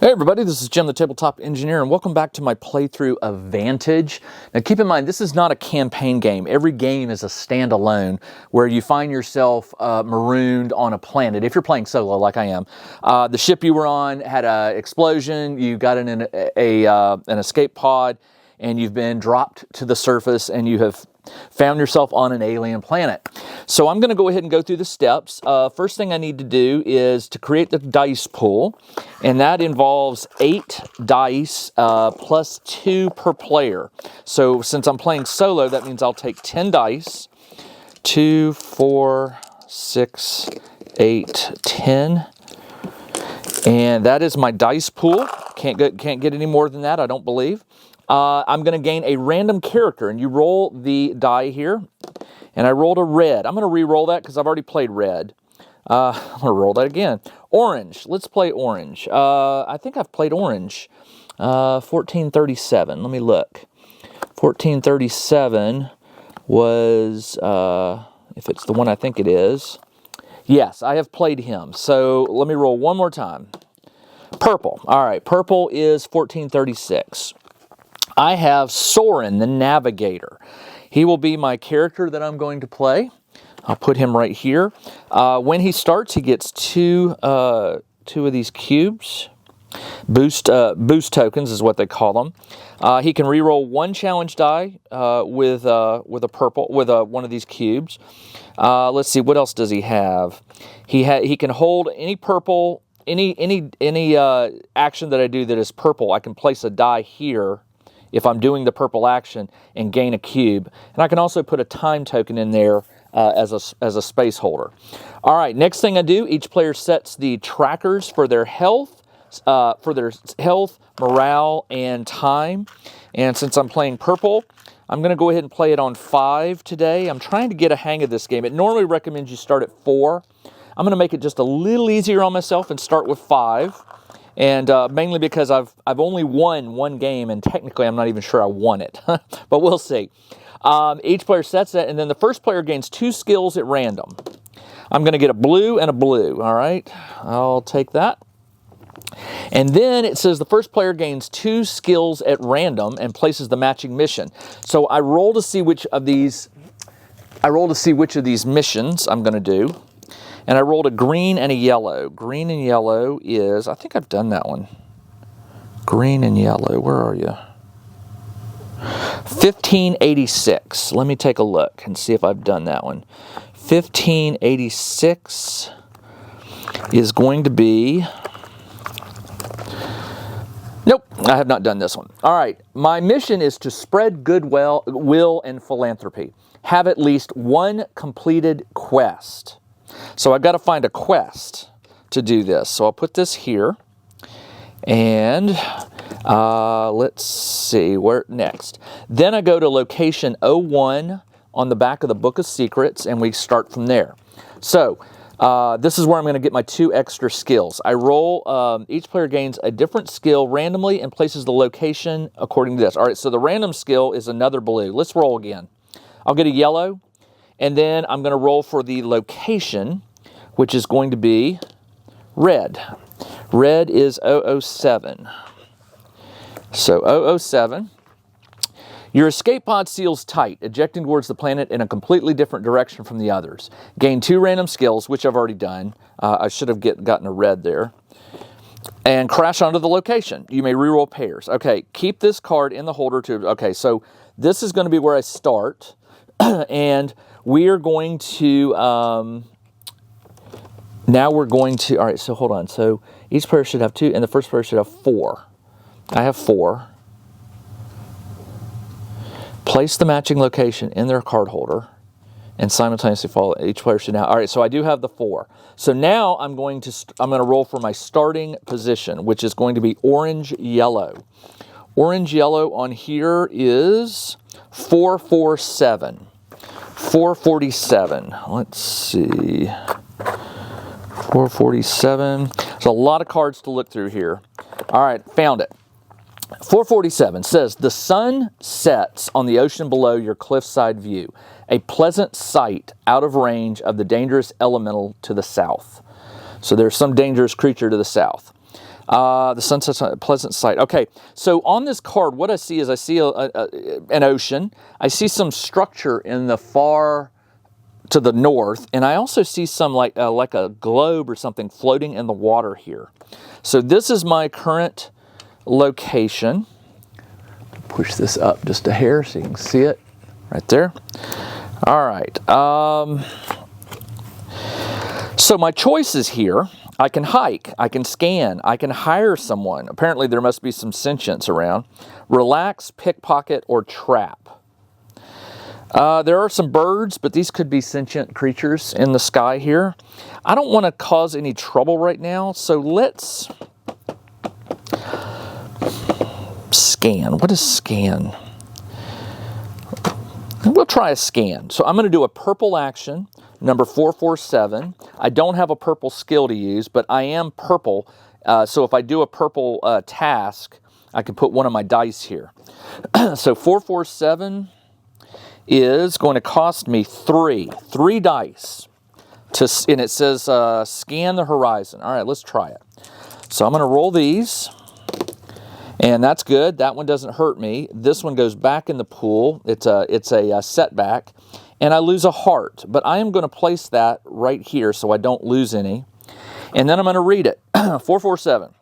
Hey everybody, this is Jim the Tabletop Engineer and welcome back to my playthrough of Vantage. Now keep in mind, this is not a campaign game. Every game is a standalone where you find yourself marooned on a planet, if you're playing solo like I am. The ship you were on had an explosion, you got in an escape pod, and you've been dropped to the surface and you have found yourself on an alien planet. So I'm going to go ahead and go through the steps. First thing I need to do is to create the dice pool, and that involves 8 dice plus 2 per player. So since I'm playing solo, that means I'll take 10 dice, 2, 4, 6, 8, 10. And that is my dice pool. Can't get any more than that, I don't believe. I'm going to gain a random character, and you roll the die here. And I rolled a red. I'm going to re-roll that because I've already played red. I'm going to roll that again. Orange. Let's play orange. I think I've played orange. 1437. Let me look. 1437 was, if it's the one I think it is. Yes, I have played him. So let me roll one more time. Purple. All right, purple is 1436. I have Soren, the Navigator. He will be my character that I'm going to play. I'll put him right here. When he starts, he gets two of these cubes. Boost tokens is what they call them. He can re-roll 1 challenge die with one of these cubes. Let's see, what else does he have? He can hold any purple, any action that I do that is purple. I can place a die here if I'm doing the purple action and gain a cube. And I can also put a time token in there as a space holder. All right, next thing I do, each player sets the trackers for their health, morale, and time. And since I'm playing purple, I'm going to go ahead and play it on 5 today. I'm trying to get a hang of this game. It normally recommends you start at 4. I'm going to make it just a little easier on myself and start with 5. And mainly because I've only won one game, and technically I'm not even sure I won it. But we'll see. Each player sets that, and then the first player gains 2 skills at random. I'm going to get a blue and a blue, all right? I'll take that. And then it says the first player gains 2 skills at random and places the matching mission. So I roll to see which of these missions I'm going to do. And I rolled a green and a yellow. Green and yellow is, I think I've done that one. Green and yellow, where are you? 1586. Let me take a look and see if I've done that one. 1586 is going to be... Nope, I have not done this one. All right, my mission is to spread goodwill and philanthropy. Have at least 1 completed quest. So I've got to find a quest to do this. So I'll put this here. And let's see, where next? Then I go to location 01 on the back of the Book of Secrets, and we start from there. So this is where I'm going to get my 2 extra skills. I roll, each player gains a different skill randomly and places the location according to this. All right, so the random skill is another blue. Let's roll again. I'll get a yellow. And then I'm going to roll for the location, which is going to be red. Red is 007. So 007. Your escape pod seals tight, ejecting towards the planet in a completely different direction from the others. Gain 2 random skills, which I've already done. I should have gotten a red there. And crash onto the location. You may reroll pairs. Okay, keep this card in the holder to... Okay, so this is going to be where I start. And we are going to, all right, so hold on. So each player should have 2, and the first player should have 4. I have 4. Place the matching location in their card holder, and simultaneously follow. Each player should have, all right, so I do have the 4. So now I'm going to roll for my starting position, which is going to be orange-yellow. Orange-yellow on here is 447. 447. Let's see. 447. There's a lot of cards to look through here. All right, found it. 447 says, the sun sets on the ocean below your cliffside view, a pleasant sight out of range of the dangerous elemental to the south. So there's some dangerous creature to the south. The sunset's a pleasant sight. Okay, so on this card, what I see is I see an ocean. I see some structure in the far to the north, and I also see some like a globe or something floating in the water here. So this is my current location. Push this up just a hair so you can see it right there. All right. So my choices here, I can hike, I can scan, I can hire someone. Apparently there must be some sentience around. Relax, pickpocket, or trap. There are some birds, but these could be sentient creatures in the sky here. I don't want to cause any trouble right now, so let's scan. What is scan? We'll try a scan. So I'm going to do a purple action, number 447. I don't have a purple skill to use, but I am purple. So if I do a purple task, I can put one of my dice here. So 447 is going to cost me three dice. And it says scan the horizon. All right, let's try it. So I'm going to roll these. And that's good. That one doesn't hurt me. This one goes back in the pool. It's a setback. And I lose a heart. But I am going to place that right here so I don't lose any. And then I'm going to read it. 447.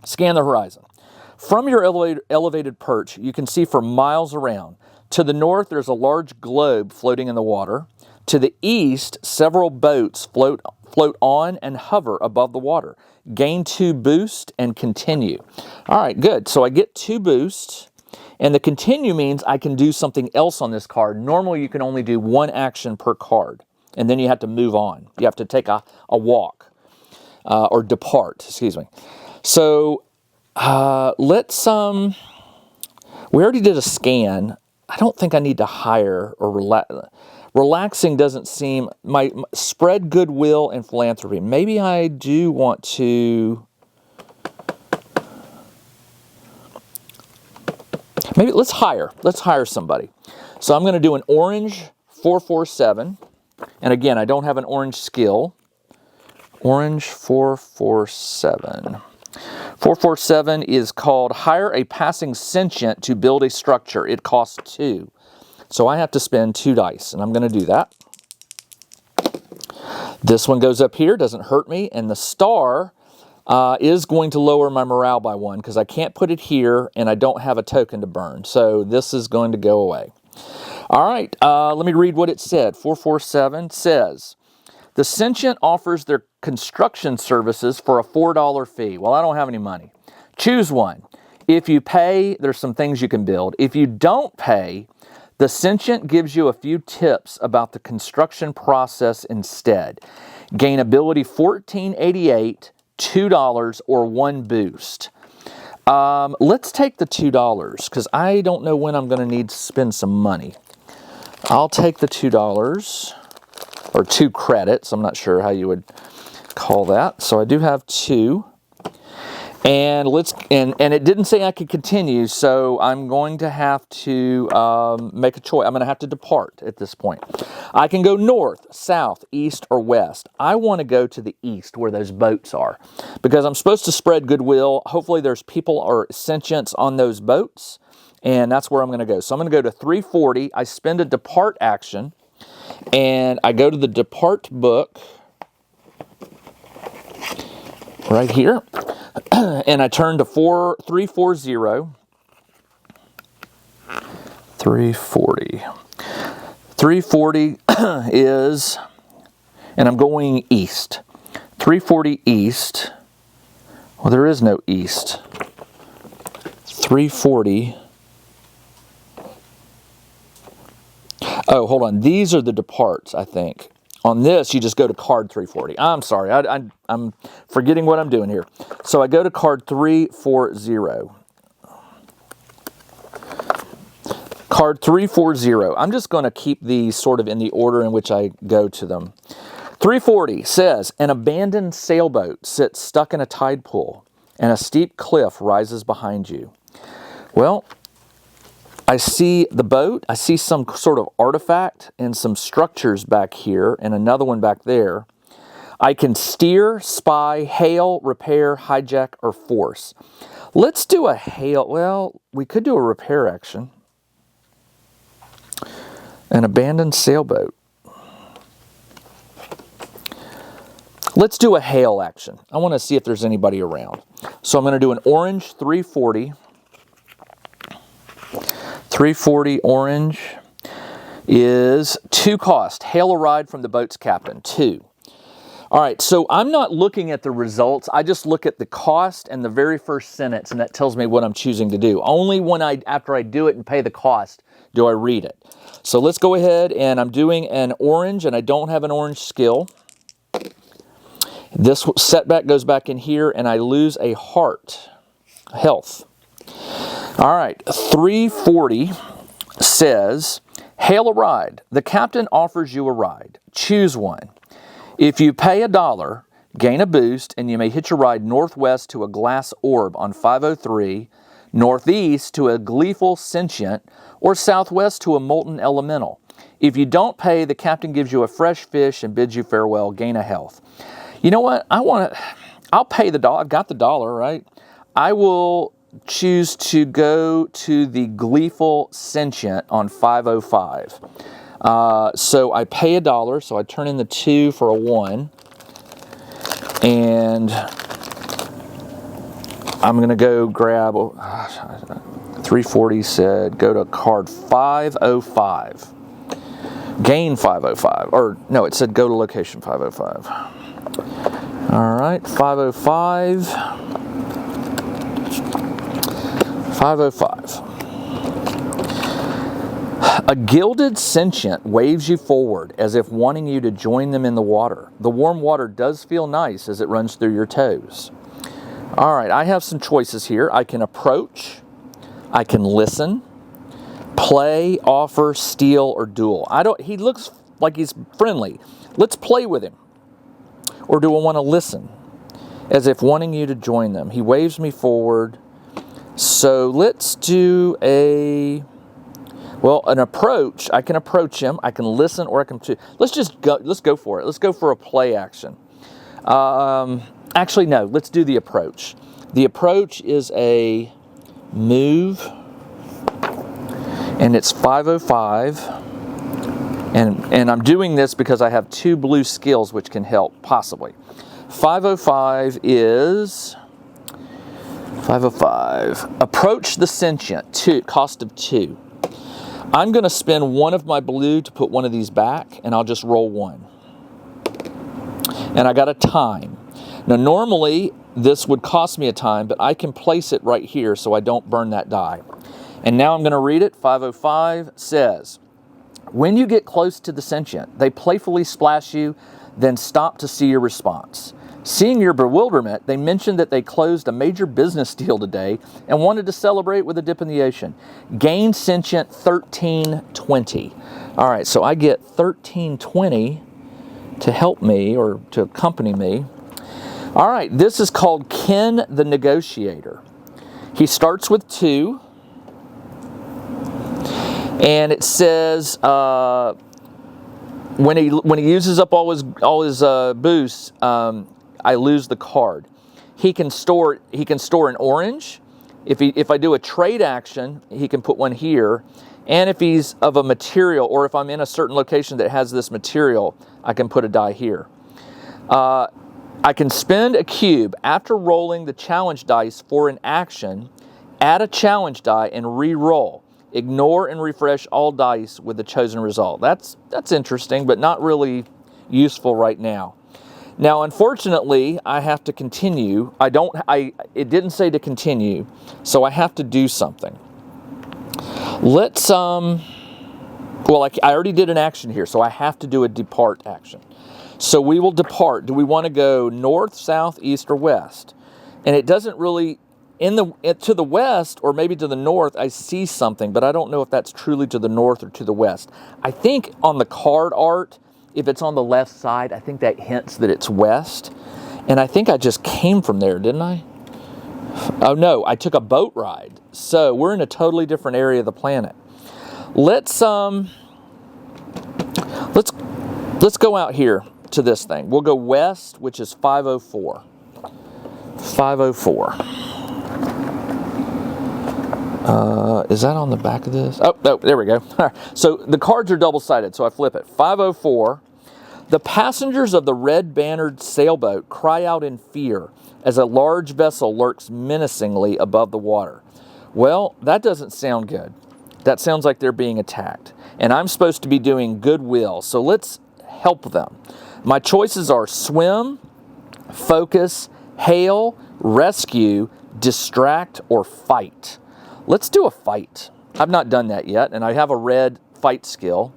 Scan the horizon. From your elevated perch, you can see for miles around. To the north, there's a large globe floating in the water. To the east, several boats float on and hover above the water. Gain 2 boost and continue. All right, good. So I get 2 boost, and the continue means I can do something else on this card. Normally, you can only do 1 action per card, and then you have to move on. You have to take a walk or depart, excuse me. So let's, we already did a scan. I don't think I need to hire or relax. Relaxing doesn't seem, my spread goodwill and philanthropy. Maybe I do want to, maybe let's hire somebody. So I'm going to do an orange 447. And again, I don't have an orange skill. Orange 447. 447 is called hire a passing sentient to build a structure. It costs 2. So I have to spend 2 dice, and I'm going to do that. This one goes up here, doesn't hurt me, and the star is going to lower my morale by 1 because I can't put it here, and I don't have a token to burn. So this is going to go away. All right, let me read what it said. 447 says, the sentient offers their construction services for a $4 fee. Well, I don't have any money. Choose one. If you pay, there's some things you can build. If you don't pay, the sentient gives you a few tips about the construction process instead. Gain ability 1488, $2, or 1 boost. Let's take the $2 because I don't know when I'm going to need to spend some money. I'll take the $2 or 2 credits. I'm not sure how you would call that. So I do have 2. And it didn't say I could continue, so I'm going to have to make a choice. I'm going to have to depart at this point. I can go north, south, east, or west. I want to go to the east where those boats are because I'm supposed to spread goodwill. Hopefully there's people or sentients on those boats, and that's where I'm going to go. So I'm going to go to 340. I spend a depart action, and I go to the depart book right here. And I turn to 340. 340. 340 is, and I'm going east. 340 east. Well, there is no east. 340. Oh, hold on. These are the departs, I think. On this, you just go to card 340. I'm sorry, I'm forgetting what I'm doing here. So I go to card 340. Card 340. I'm just going to keep these sort of in the order in which I go to them. 340 says, an abandoned sailboat sits stuck in a tide pool, and a steep cliff rises behind you. Well, I see the boat, I see some sort of artifact and some structures back here and another one back there. I can steer, spy, hail, repair, hijack, or force. Let's do a hail. Well, we could do a repair action. An abandoned sailboat. Let's do a hail action. I want to see if there's anybody around. So I'm going to do an orange 340. 340 orange is 2 cost. Hail a ride from the boat's captain, 2. All right, so I'm not looking at the results. I just look at the cost and the very first sentence, and that tells me what I'm choosing to do. Only when after I do it and pay the cost do I read it. So let's go ahead, and I'm doing an orange, and I don't have an orange skill. This setback goes back in here, and I lose a heart, health. All right, 340 says, hail a ride. The captain offers you a ride. Choose one. If you pay $1, gain a boost, and you may hitch a ride northwest to a glass orb on 503, northeast to a gleeful sentient, or southwest to a molten elemental. If you don't pay, the captain gives you a fresh fish and bids you farewell, gain a health. You know what? I'll pay the $1. I've got the $1, right? I will choose to go to the gleeful sentient on 505. So I pay $1, so I turn in the 2 for a 1. And I'm going to go grab, 340 said, go to card 505. Gain 505. Or, no, it said go to location 505. All right, 505. 505. A gilded sentient waves you forward as if wanting you to join them in the water. The warm water does feel nice as it runs through your toes. All right, I have some choices here. I can approach, I can listen, play, offer, steal, or duel. He looks like he's friendly. Let's play with him. Or do I want to listen? As if wanting you to join them. He waves me forward. So let's do an approach. I can approach him. I can listen, or I can choose. Let's go for it. Let's go for a play action. Actually, no. Let's do the approach. The approach is a move, and it's 505. And I'm doing this because I have 2 blue skills which can help, possibly. 505 is 505. Approach the sentient, 2, cost of 2. I'm going to spend 1 of my blue to put 1 of these back, and I'll just roll 1. And I got a time. Now, normally, this would cost me a time, but I can place it right here so I don't burn that die. And now I'm going to read it. 505 says, when you get close to the sentient, they playfully splash you, then stop to see your response. Seeing your bewilderment, they mentioned that they closed a major business deal today and wanted to celebrate with a dip in the ocean. Gain sentient 1320. All right, so I get 1320 to help me or to accompany me. All right, this is called Ken the Negotiator. He starts with 2. And it says when he uses up all his boosts, I lose the card. He can store an orange. If I do a trade action, he can put 1 here. And if he's of a material, or if I'm in a certain location that has this material, I can put a die here. I can spend a cube after rolling the challenge dice for an action. Add a challenge die and re-roll. Ignore and refresh all dice with the chosen result. That's interesting, but not really useful right now. Now, unfortunately, I have to continue. It didn't say to continue, so I have to do something. Let's I already did an action here, so I have to do a depart action. So we will depart. Do we want to go north, south, east, or west? And it doesn't really to the west, or maybe to the north, I see something, but I don't know if that's truly to the north or to the west. I think on the card art, if it's on the left side, I think that hints that it's west. And I think I just came from there, didn't I? Oh no, I took a boat ride. So we're in a totally different area of the planet. Let's go out here to this thing. We'll go west, which is 504. 504. Is that on the back of this? Oh, no, there we go. So the cards are double-sided, so I flip it. 504. The passengers of the red-bannered sailboat cry out in fear as a large vessel lurks menacingly above the water. Well, that doesn't sound good. That sounds like they're being attacked. And I'm supposed to be doing goodwill, so let's help them. My choices are swim, focus, hail, rescue, distract, or fight. Let's do a fight. I've not done that yet, and I have a red fight skill.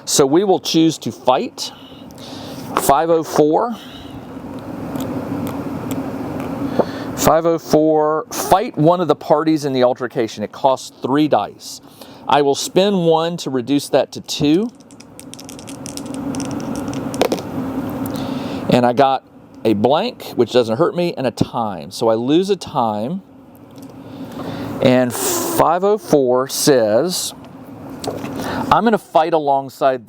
So we will choose to fight. 504. 504. Fight one of the parties in the altercation. It costs 3 dice. I will spend 1 to reduce that to 2. And I got a blank, which doesn't hurt me, and a time. So I lose a time. And 504 says, I'm going to fight alongside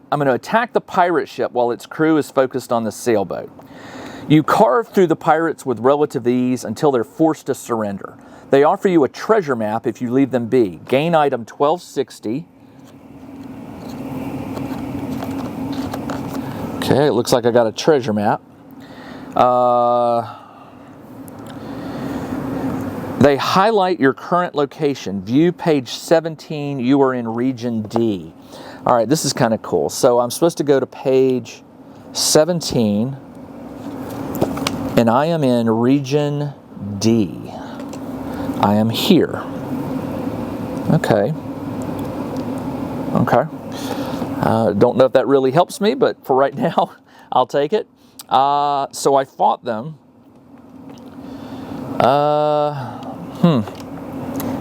I'm going to attack the pirate ship while its crew is focused on the sailboat. You carve through the pirates with relative ease until they're forced to surrender. They offer you a treasure map if you leave them be. Gain item 1260. Okay, it looks like I got a treasure map. They highlight your current location. View page 17. You are in region D. All right, this is kind of cool. So I'm supposed to go to page 17, and I am in region D. I am here. Okay. Okay. Don't know if that really helps me, but for right now, I'll take it. So I fought them.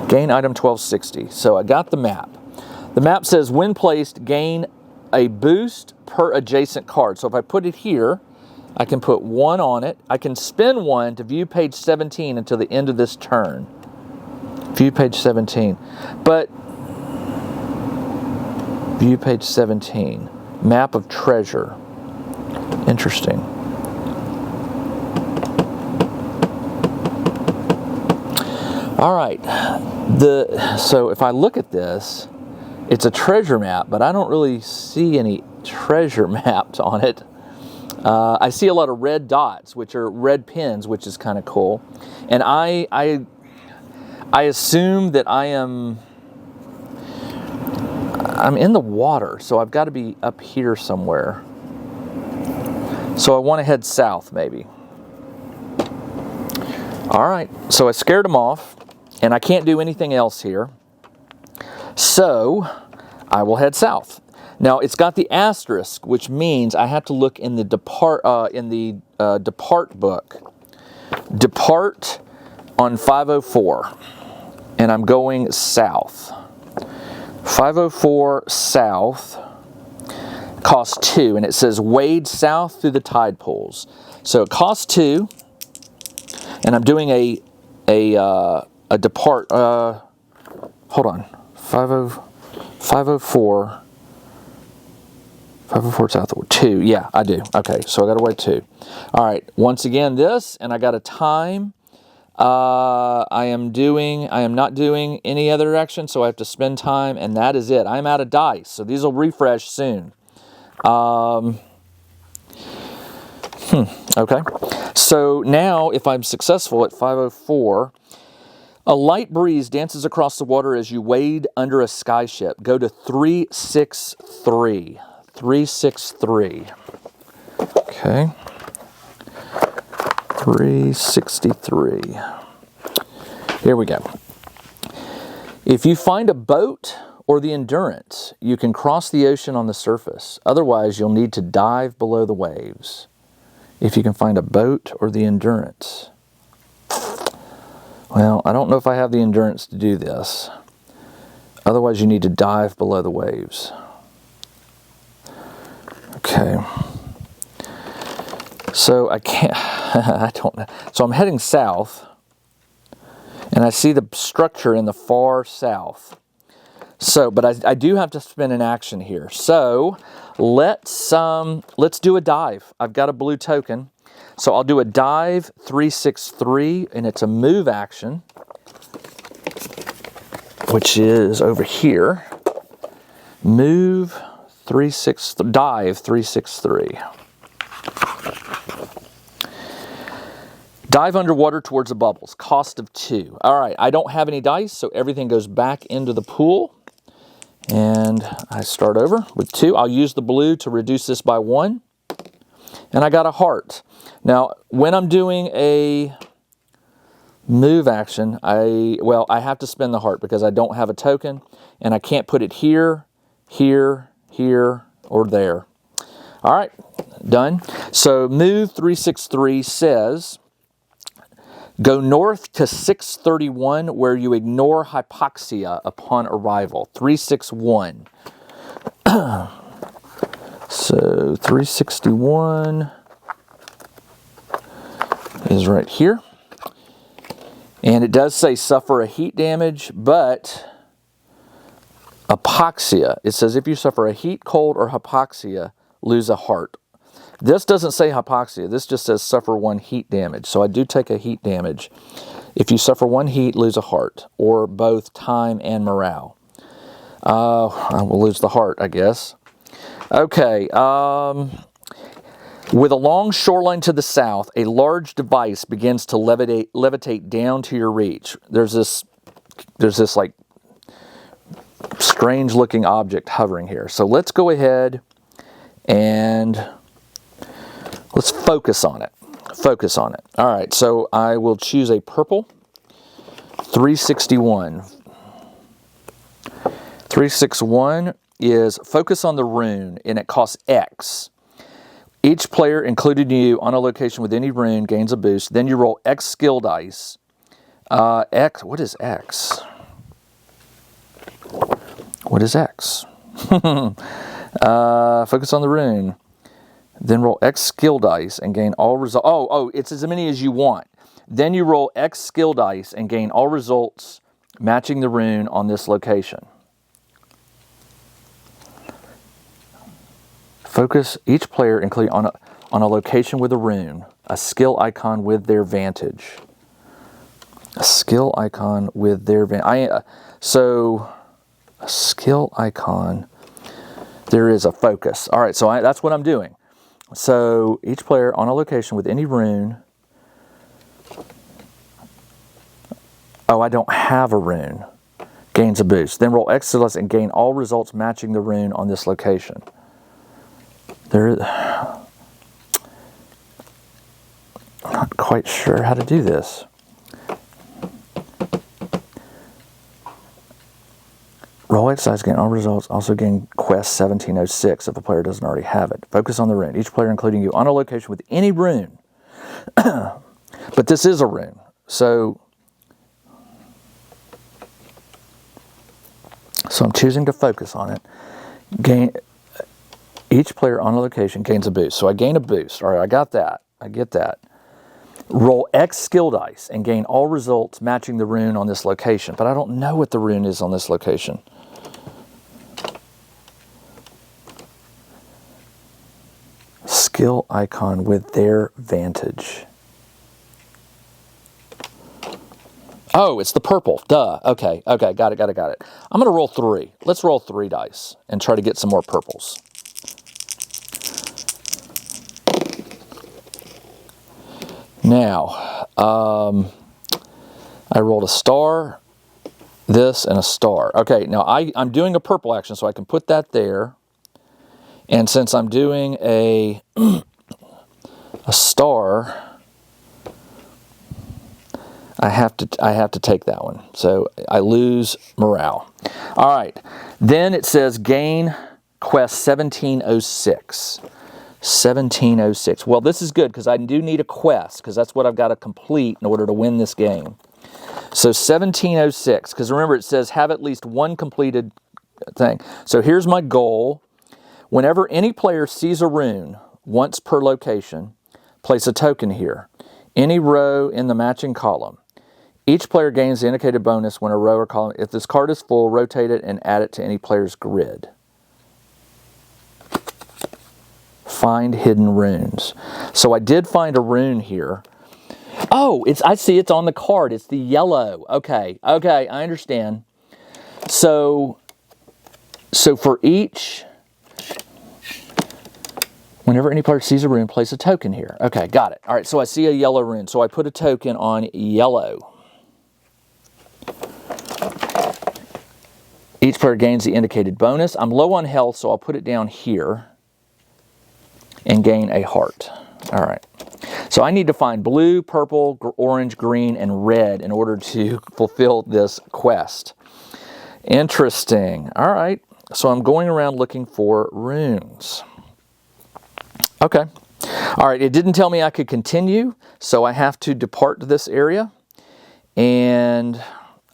Gain item 1260. So I got the map. The map says when placed, gain a boost per adjacent card. So if I put it here, I can put 1 on it. I can spend 1 to view page 17 until the end of this turn. View page 17. But view page 17. Map of treasure. Interesting. All right. So if I look at this, it's a treasure map, but I don't really see any treasure maps on it. I see a lot of red dots, which are red pins, which is kind of cool. And I assume that I'm in the water, so I've got to be up here somewhere. So I want to head south, maybe. All right, so I scared them off, and I can't do anything else here. So I will head south. Now it's got the asterisk, which means I have to look in the depart book. Depart on 504, and I'm going south. 504 south costs 2, and it says wade south through the tide pools. So it costs 2, and I'm doing a depart. Hold on. 504 south, 2. Yeah, I do. Okay, so I got to wait 2. All right, once again this, and I got a time. I am not doing any other action, so I have to spend time, and that is it. I'm out of dice, so these will refresh soon. Okay, so now if I'm successful at 504, a light breeze dances across the water as you wade under a skyship. Go to 363. 363. Okay. 363. Here we go. If you find a boat or the Endurance, you can cross the ocean on the surface. Otherwise, you'll need to dive below the waves. If you can find a boat or the Endurance. Well, I don't know if I have the endurance to do this. Otherwise, you need to dive below the waves. Okay. So I can't, I don't know. So I'm heading south, and I see the structure in the far south. So, but I do have to spend an action here. So let's do a dive. I've got a blue token. So I'll do a dive 363, and it's a move action, which is over here. Move 363, dive 363. Dive underwater towards the bubbles, cost of 2. All right, I don't have any dice, so everything goes back into the pool. And I start over with 2. I'll use the blue to reduce this by 1. And I got a heart. Now, when I'm doing a move action, I have to spend the heart because I don't have a token. And I can't put it here, here, here, or there. All right, done. So move 363 says, go north to 631 where you ignore hypoxia upon arrival. 361. So 361 is right here. And it does say suffer a heat damage, but hypoxia. It says if you suffer a heat, cold, or hypoxia, lose a heart. This doesn't say hypoxia. This just says suffer 1 heat damage. So I do take a heat damage. If you suffer 1 heat, lose a heart, or both time and morale. I will lose the heart, I guess. Okay. With a long shoreline to the south, a large device begins to levitate down to your reach. There's this like strange looking object hovering here. So let's go ahead and let's focus on it. Focus on it. All right, so I will choose a purple. 361. 361 is focus on the rune, and it costs X. Each player, including you, on a location with any rune gains a boost. Then you roll X skill dice. X, what is X? What is X? Focus on the rune. Then roll X skill dice and gain all results. Oh, it's as many as you want. Then you roll X skill dice and gain all results matching the rune on this location. Focus each player, including on a location with a rune, a skill icon with their Vantage. A skill icon with their Vantage. So, a skill icon. There is a focus. All right, so that's what I'm doing. So, each player on a location with any rune. Oh, I don't have a rune. Gains a boost. Then roll X skill and gain all results matching the rune on this location. I'm not quite sure how to do this. Roll exercise, gain all results, also gain quest 1706 if a player doesn't already have it. Focus on the rune. Each player, including you, on a location with any rune. But this is a rune. So I'm choosing to focus on it. Each player on a location gains a boost. So I gain a boost. All right, I got that. I get that. Roll X skill dice and gain all results matching the rune on this location. But I don't know what the rune is on this location. Skill icon with their Vantage. Oh, it's the purple. Duh. Okay, got it. I'm going to roll 3. Let's roll 3 dice and try to get some more purples. Now, I rolled a star, this, and a star. Okay, now I'm doing a purple action, so I can put that there. And since I'm doing a star, I have to take that one. So I lose morale. All right. Then it says gain quest 1706. 1706. Well, this is good because I do need a quest because that's what I've got to complete in order to win this game. So 1706, because remember it says have at least one completed thing. So here's my goal. Whenever any player sees a rune once per location, place a token here. Any row in the matching column. Each player gains the indicated bonus when a row or column. If this card is full, rotate it and add it to any player's grid. Find hidden runes. So I did find a rune here. Oh, I see it's on the card. It's the yellow. Okay, I understand. So for each, whenever any player sees a rune, place a token here. Okay, got it. All right, so I see a yellow rune. So I put a token on yellow. Each player gains the indicated bonus. I'm low on health, so I'll put it down here and gain a heart. All right. So I need to find blue, purple, orange, green, and red in order to fulfill this quest. Interesting. All right. So I'm going around looking for runes. Okay. All right. It didn't tell me I could continue, so I have to depart this area, and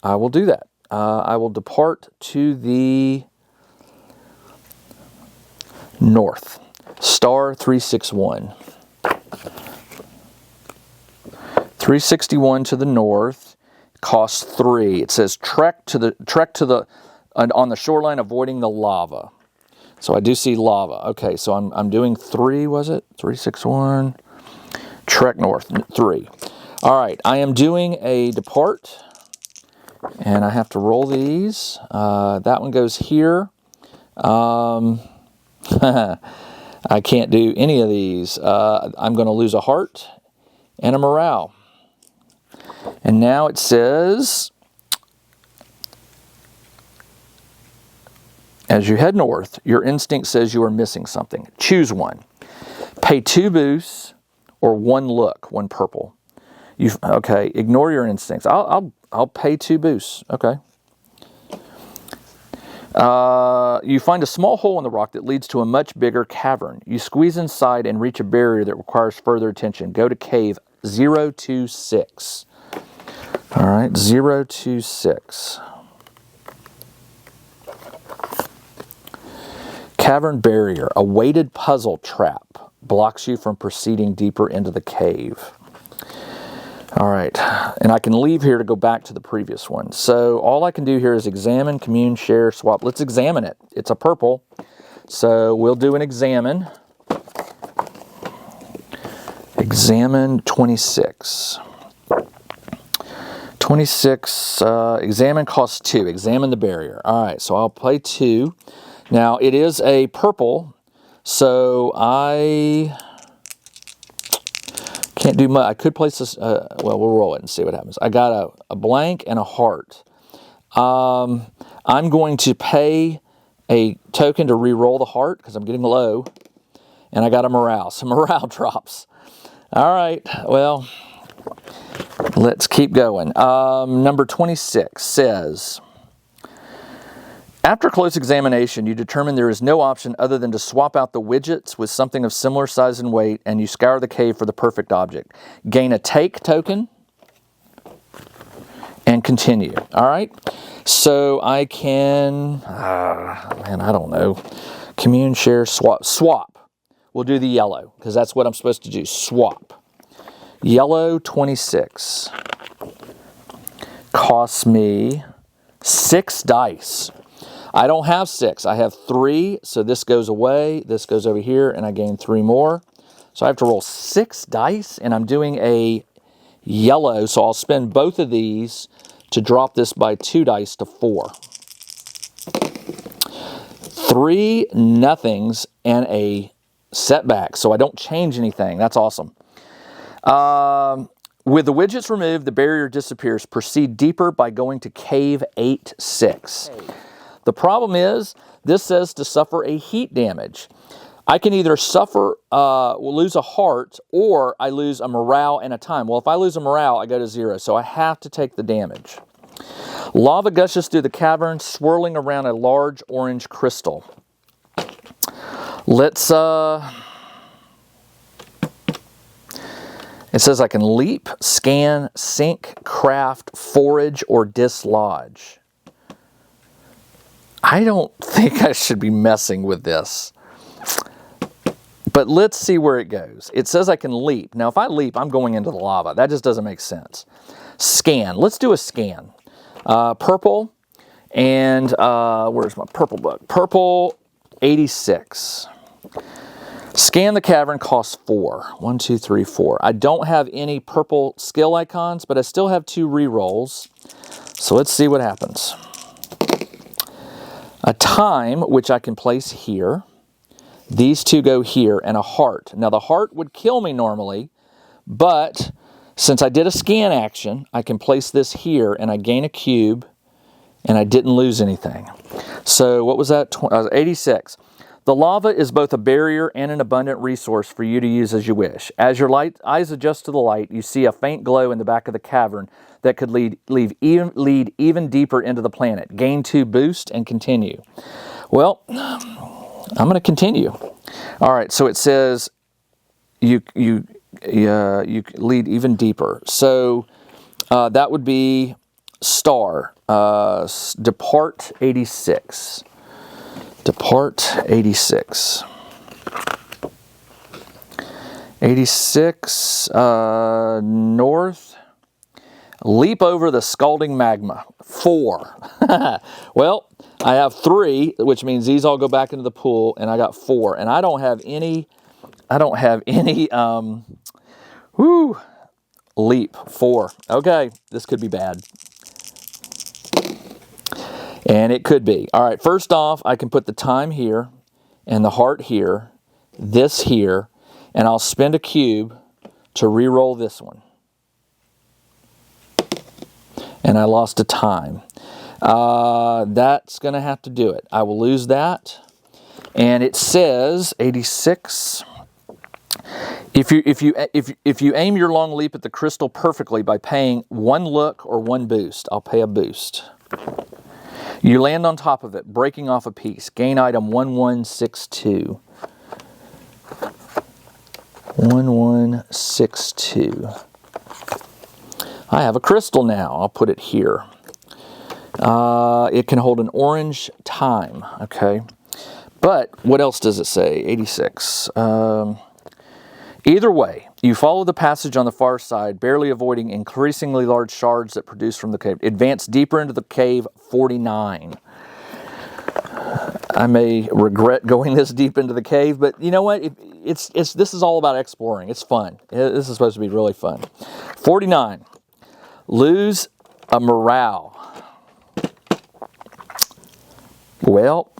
I will do that. I will depart to the north. Star 361. 361 to the north, costs 3. It says trek on the shoreline, avoiding the lava. So I do see lava. Okay, so I'm doing 3. Was it 361? Trek north 3. All right, I am doing a depart, and I have to roll these. That one goes here. I can't do any of these. I'm going to lose a heart and a morale. And now it says, as you head north, your instinct says you are missing something. Choose one. Pay 2 boosts or 1 look, 1 purple. Okay, ignore your instincts. I'll pay 2 boosts. Okay. You find a small hole in the rock that leads to a much bigger cavern. You squeeze inside and reach a barrier that requires further attention. Go to cave 026. All right, 026. Cavern barrier. A weighted puzzle trap blocks you from proceeding deeper into the cave. All right, and I can leave here to go back to the previous one. So all I can do here is examine, commune, share, swap. Let's examine it. It's a purple, so we'll do an examine. Examine 26. 26, examine costs 2. Examine the barrier. All right, so I'll play 2. Now, it is a purple, so I can't do much. I could place this, well, we'll roll it and see what happens. I got a blank and a heart. I'm going to pay a token to re-roll the heart because I'm getting low. And I got a morale. So morale drops. All right, well, let's keep going. Number 26 says, after close examination, you determine there is no option other than to swap out the widgets with something of similar size and weight, and you scour the cave for the perfect object. Gain a take token and continue. All right? So I can, I don't know. Commune, share, swap. Swap. We'll do the yellow, because that's what I'm supposed to do. Swap. Yellow 26 costs me 6 dice. I don't have 6. I have 3, so this goes away. This goes over here, and I gain 3 more. So I have to roll 6 dice, and I'm doing a yellow, so I'll spend both of these to drop this by 2 dice to 4. 3 nothings and a setback, so I don't change anything. That's awesome. With the widgets removed, the barrier disappears. Proceed deeper by going to cave 86. The problem is, this says to suffer a heat damage. I can either lose a heart, or I lose a morale and a time. Well, if I lose a morale, I go to 0, so I have to take the damage. Lava gushes through the cavern, swirling around a large orange crystal. Let's, it says I can leap, scan, sink, craft, forage, or dislodge. I don't think I should be messing with this. But let's see where it goes. It says I can leap. Now, if I leap, I'm going into the lava. That just doesn't make sense. Scan. Let's do a scan. Purple. And where's my purple book? Purple 86. Scan the cavern costs 4. 1, 2, 3, 4. I don't have any purple skill icons, but I still have 2 rerolls. So let's see what happens. A time, which I can place here. These 2 go here, and a heart. Now the heart would kill me normally, but since I did a scan action, I can place this here, and I gain a cube, and I didn't lose anything. So what was that? 86. The lava is both a barrier and an abundant resource for you to use as you wish. As your eyes adjust to the light, you see a faint glow in the back of the cavern that could lead even deeper into the planet. Gain 2 boost and continue. Well, I'm going to continue. All right, so it says you lead even deeper. So that would be star. Depart 86. Depart 86. 86 north. Leap over the scalding magma. 4. Well, I have 3, which means these all go back into the pool, and I got 4. And I don't have any leap. 4. Okay, this could be bad. And it could be. All right, first off, I can put the time here and the heart here, this here, and I'll spend a cube to re-roll this one. And I lost a time. That's going to have to do it. I will lose that. And it says 86. If you aim your long leap at the crystal perfectly by paying 1 look or 1 boost, I'll pay a boost. You land on top of it, breaking off a piece. Gain item 1162. 1162. I have a crystal now. I'll put it here. It can hold an orange time. Okay. But what else does it say? 86. Either way, you follow the passage on the far side, barely avoiding increasingly large shards that produce from the cave. Advance deeper into the cave, 49. I may regret going this deep into the cave, but you know what? This is all about exploring. It's fun. This is supposed to be really fun. 49. Lose a morale. Well,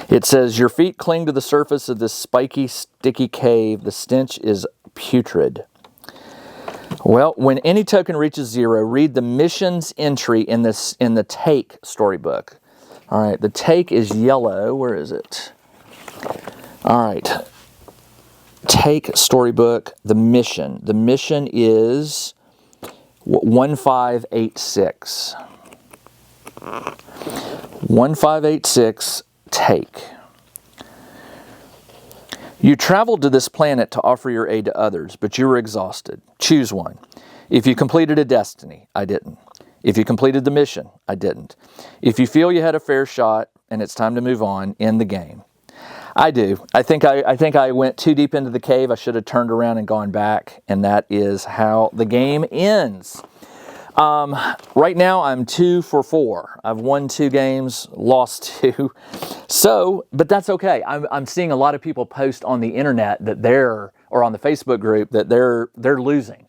it says, your feet cling to the surface of this spiky, sticky cave. The stench is putrid. Well, when any token reaches 0, read the mission's entry in the take storybook. All right, the take is yellow. Where is it? All right. Take storybook, the mission. The mission is 1586. 1586. Take. You traveled to this planet to offer your aid to others, but you were exhausted. Choose one. If you completed a destiny, I didn't. If you completed the mission, I didn't. If you feel you had a fair shot and it's time to move on, end the game. I do. I think I went too deep into the cave. I should have turned around and gone back, and that is how the game ends. Right now, I'm 2 for 4. I've won 2 games, lost 2. So, but that's okay. I'm seeing a lot of people post on the internet that or on the Facebook group that they're losing.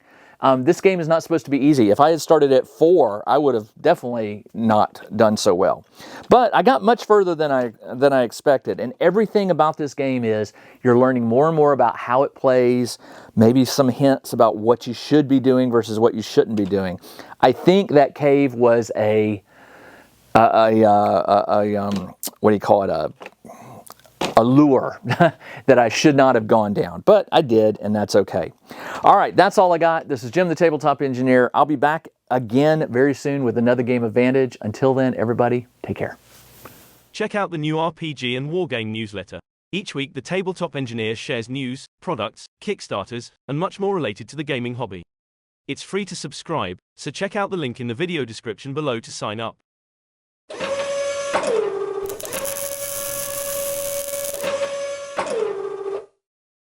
This game is not supposed to be easy. If I had started at 4, I would have definitely not done so well. But I got much further than I expected. And everything about this game is you're learning more and more about how it plays, maybe some hints about what you should be doing versus what you shouldn't be doing. I think that cave was what do you call it? A lure that I should not have gone down, but I did, and that's okay. All right, that's all I got. This is Jim, the Tabletop Engineer. I'll be back again very soon with another game of Vantage. Until then, everybody, take care. Check out the new RPG and Wargame newsletter. Each week, the Tabletop Engineer shares news, products, Kickstarters, and much more related to the gaming hobby. It's free to subscribe, so check out the link in the video description below to sign up.